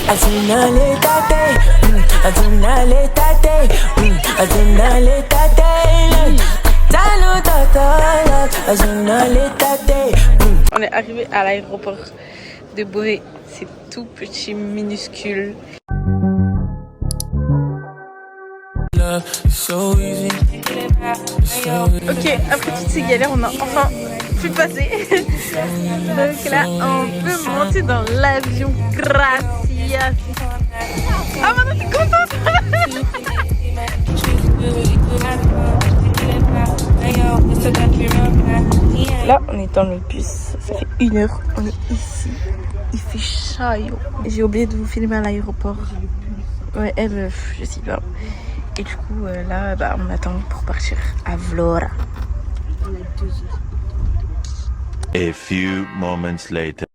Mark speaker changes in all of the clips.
Speaker 1: On est arrivé à l'aéroport de Beauvais. C'est tout petit, minuscule. Ok, après toutes ces galères, on a enfin pu passer. Donc là, on peut monter dans l'avion. Gracias. Ah, maintenant, t'es contente? Là, on est dans le bus. Ça fait 1 heure. On est ici. Il fait chaud. J'ai oublié de vous filmer à l'aéroport. Ouais, elle, je sais pas. Et du coup, là, bah, on attend pour partir à Vlora.
Speaker 2: A few moments later.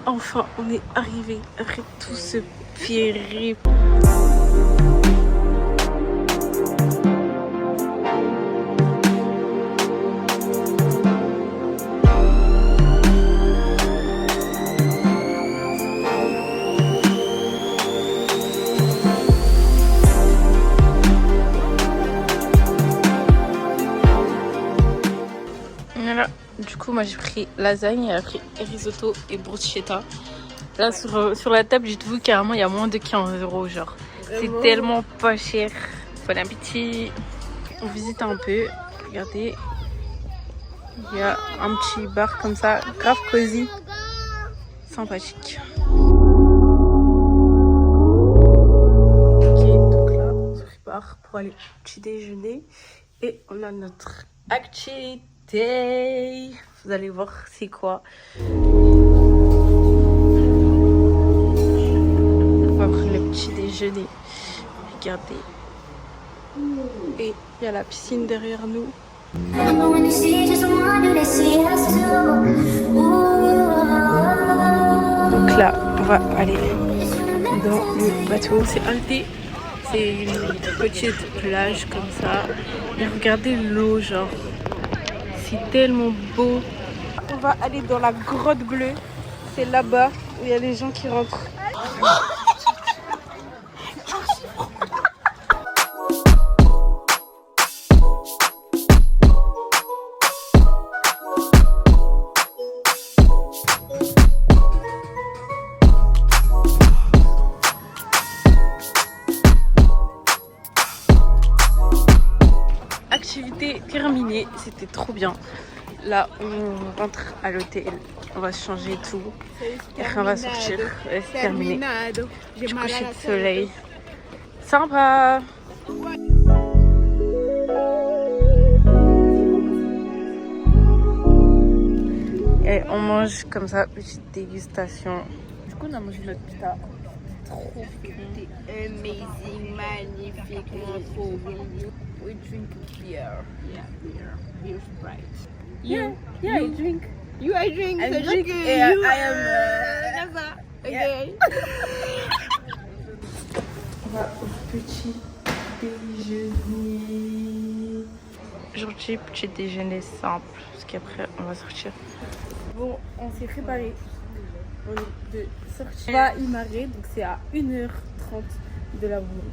Speaker 1: Enfin, on est arrivé après tout ce périple. Voilà. Du coup, moi j'ai pris lasagne, elle a pris risotto et bruschetta. Là, sur la table, dites-vous carrément, il y a moins de 15 €. Genre, c'est tellement pas cher. Bon appétit. On visite un peu. Regardez, il y a un petit bar comme ça, grave cosy, sympathique. Ok, donc là, on se prépare pour aller au petit déjeuner et on a notre activité. Vous allez voir c'est quoi. On va prendre le petit déjeuner. Regardez. Et il y a la piscine derrière nous. Donc là, on va aller dans le bateau. C'est halté. C'est une petite plage comme ça. Et regardez l'eau, genre. C'est tellement beau. On va aller dans la grotte bleue. C'est là-bas où il y a les gens qui rentrent. Activité terminée, c'était trop bien. Là, on rentre à l'hôtel, on va se changer et tout. Et après, on va sortir. C'est terminé. Du coucher de soleil. Sympa! Et on mange comme ça, petite dégustation. Du coup, on a mangé notre pita. Trop bien.
Speaker 3: Amazing, magnifiquement trop bon. We drink beer. Yeah, beer. Beer Sprite.
Speaker 1: Yeah, I drink.
Speaker 3: You I drink.
Speaker 1: I
Speaker 3: so
Speaker 1: drink.
Speaker 3: you,
Speaker 1: Yeah,
Speaker 3: you
Speaker 1: I am.
Speaker 3: Nasa. Okay.
Speaker 1: On va au petit déjeuner. Aujourd'hui, petit déjeuner simple, parce qu'après, on va sortir. Bon, on s'est préparé. On est de sortir. On va à Imare, donc c'est à 1h30 de la journée.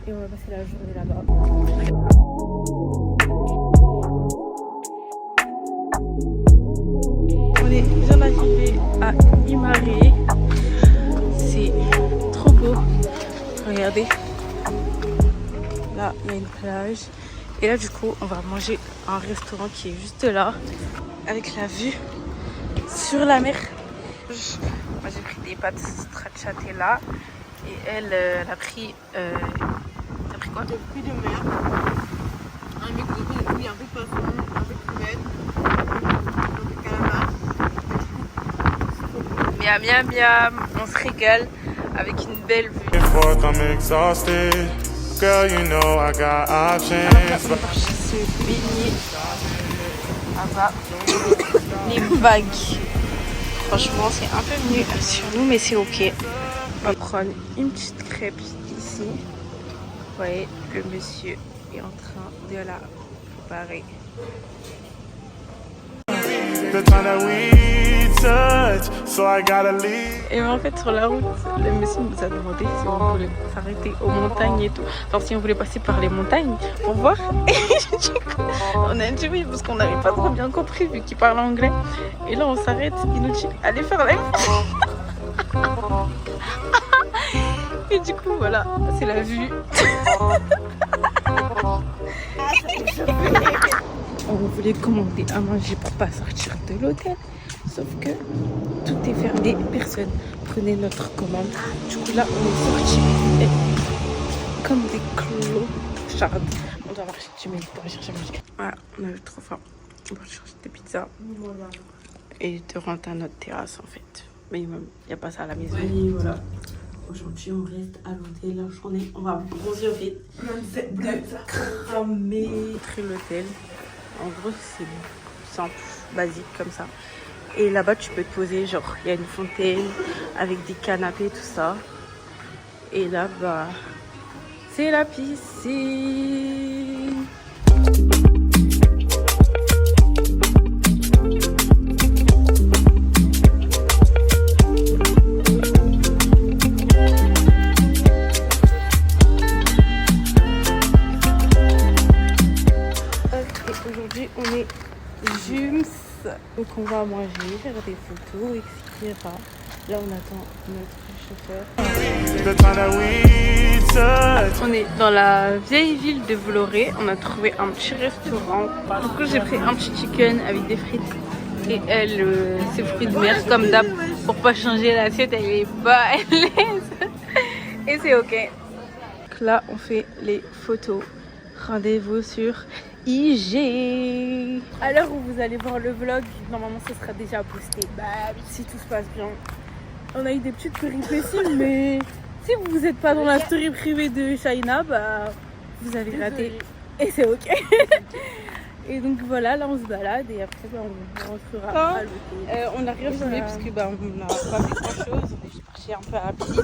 Speaker 1: Et on va passer la journée là-bas. On est bien arrivé à Imare. C'est trop beau. Regardez. Là, il y a une plage. Et là, du coup, on va manger à un restaurant qui est juste là, avec la vue sur la mer. Moi, j'ai pris des pâtes stracciatella. Et elle, elle a pris... T'as pris quoi?
Speaker 3: Des fruits de mer. Un mix de fruits, un peu de poisson, un peu de crevettes, un peu de calamar.
Speaker 1: Miam, miam, miam. On se régale avec une belle vue.
Speaker 4: Girl, you know I got options.
Speaker 1: On va se baigner. Là-bas, les vagues. Franchement, c'est un peu venu sur nous, mais c'est ok. On va prendre une petite crêpe ici. Vous voyez, le monsieur est en train de la préparer.
Speaker 4: The time that we touch, so I gotta leave.
Speaker 1: Et en fait, sur la route, le monsieur nous a demandé si on voulait s'arrêter aux montagnes et tout. Genre si on voulait passer par les montagnes pour voir. Et du coup, on a dit oui parce qu'on n'avait pas trop bien compris vu qu'il parle anglais. Et là, on s'arrête, il nous dit allez faire la Et du coup, voilà, c'est la vue. On voulait commander à manger pour pas sortir de l'hôtel. Sauf que tout est fermé, personne prenait notre commande. Du coup là, on est sortis comme des clochards. On doit marcher 10 minutes pour aller chercher à manger. Voilà, on a eu trop faim. On va chercher des pizzas. Et de rentrer à notre terrasse en fait. Mais il n'y a pas ça à la maison. Et voilà. Aujourd'hui, on reste à l'hôtel la journée. On va bronzer au fait. De cramer l'hôtel. En gros, c'est simple, basique comme ça. Et là-bas, tu peux te poser. Genre, il y a une fontaine avec des canapés, tout ça. Et là, bah, c'est la piscine. Aujourd'hui, on est Jums, donc on va manger, faire des photos, etc. Là, on attend notre chauffeur.
Speaker 4: The time that we touch.
Speaker 1: On est dans la vieille ville de Vlorë. On a trouvé un petit restaurant. Du coup, j'ai pris un petit chicken avec des frites. Et elle, ses fruits de mer, comme d'hab, pour pas changer l'assiette, elle est pas à l'aise. Et c'est ok. Donc là, on fait les photos. Rendez-vous sur IG. À l'heure où vous allez voir le vlog, normalement ce sera déjà posté. Bah oui, si tout se passe bien. On a eu des petites péripéties, mais si vous n'êtes pas dans la story privée de Shaina, bah vous avez raté. Et c'est ok. Et donc voilà, là on se balade et après bah, on rentrera à l'hôtel. On n'a rien filmé parce que bah, on n'a pas fait grand chose. On est juste parti un peu à pied.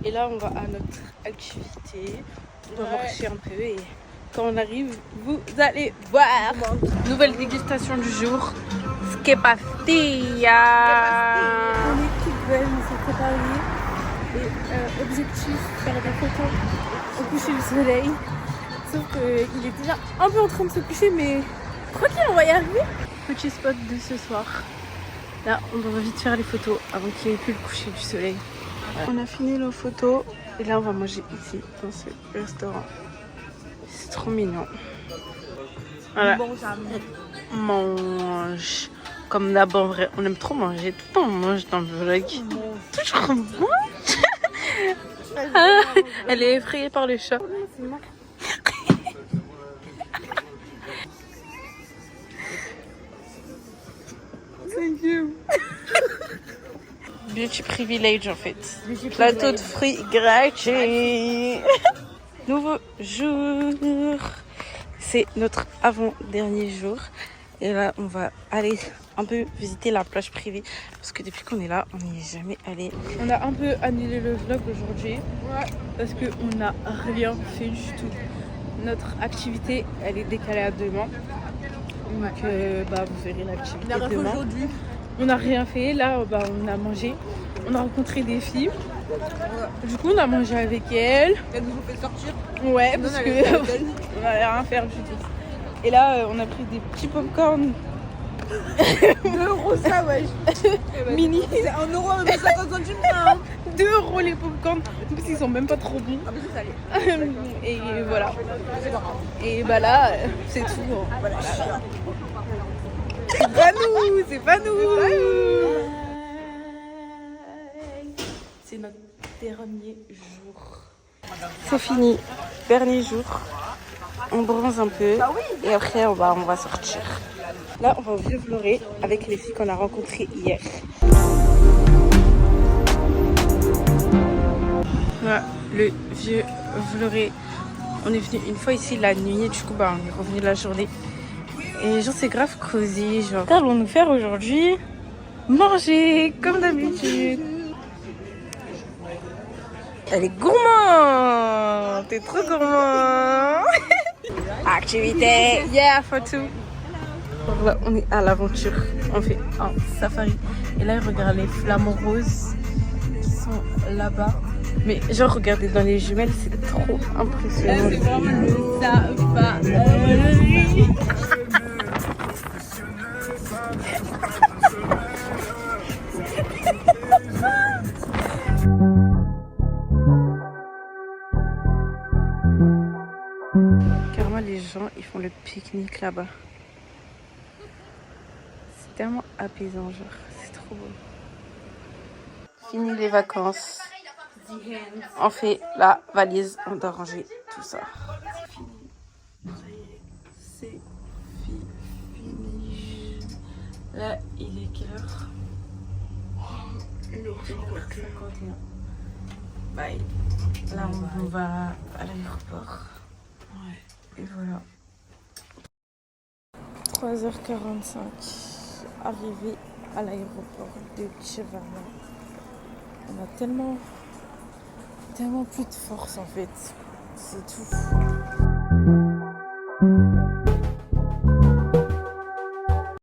Speaker 1: Et là on va à notre activité. On va marcher un peu et quand on arrive, vous allez voir. Nouvelle dégustation du jour. Skepastilla. On est toutes belles, on s'est préparées. Et objectif, faire des photos au coucher du soleil. Sauf qu'il est déjà un peu en train de se coucher, mais tranquille, on va y arriver. Petit spot de ce soir. Là, on va vite faire les photos avant qu'il n'y ait plus le coucher du soleil. On a fini nos photos et là, on va manger ici, dans ce restaurant. C'est trop mignon. Voilà. On mange. Comme d'abord, en vrai, on aime trop manger. Tout le temps, on mange dans le vlog. Toujours on mange. Elle est effrayée par le chat. Thank you. Beauty privilege en fait. Plateau de fruits gratuit. Nouveau jour. C'est notre avant-dernier jour. Et là, on va aller un peu visiter la plage privée. Parce que depuis qu'on est là, on n'y est jamais allé. On a un peu annulé le vlog aujourd'hui. Parce qu'on n'a rien fait du tout. Notre activité, elle est décalée à demain. Donc, bah, vous verrez l'activité demain. On n'a rien fait. Là, bah, on a mangé. On a rencontré des filles. Du coup, on a mangé avec elles.
Speaker 3: Elle nous fait sortir.
Speaker 1: Ouais, parce que on n'allait rien faire du tout. Et là, on a pris des petits popcorn.
Speaker 3: 2 euros ça, wesh.
Speaker 1: Mini.
Speaker 3: C'est 1 euro de 50 centimes ça.
Speaker 1: 2 euros les popcorn. En plus, ils sont même pas trop bons.
Speaker 3: Ah, mais c'est salé.
Speaker 1: Et voilà.
Speaker 3: C'est pas grave.
Speaker 1: Et bah là, c'est tout.
Speaker 3: Voilà.
Speaker 1: C'est pas nous, c'est pas nous. C'est notre dernier jour. C'est fini, dernier jour. On bronze un peu et après on va sortir. Là, on va au vieux Vlorë avec les filles qu'on a rencontrées hier. Voilà, le vieux Vlorë. On est venu une fois ici la nuit, du coup bah, on est revenu la journée. Et genre c'est grave cosy, genre. Qu'allons nous faire aujourd'hui? Manger, comme d'habitude. Elle est gourmand. T'es trop gourmand. Activité. Yeah, photo. Là, on est à l'aventure On fait un safari. Et là, regarde les flamants roses qui sont là-bas. Mais genre, regardez dans les jumelles, c'est trop impressionnant.
Speaker 3: C'est vraiment le safari.
Speaker 1: Carrément, les gens, ils font le pique-nique là-bas. C'est tellement apaisant, genre, c'est trop beau. Fini les vacances. On fait la valise, on doit ranger tout ça. C'est fini. Là, il est quelle heure? 1h51. Bye. Là, on va à l'aéroport. Ouais, et voilà. 3h45. Arrivé à l'aéroport de Tirana. On a tellement plus de force en fait. C'est tout.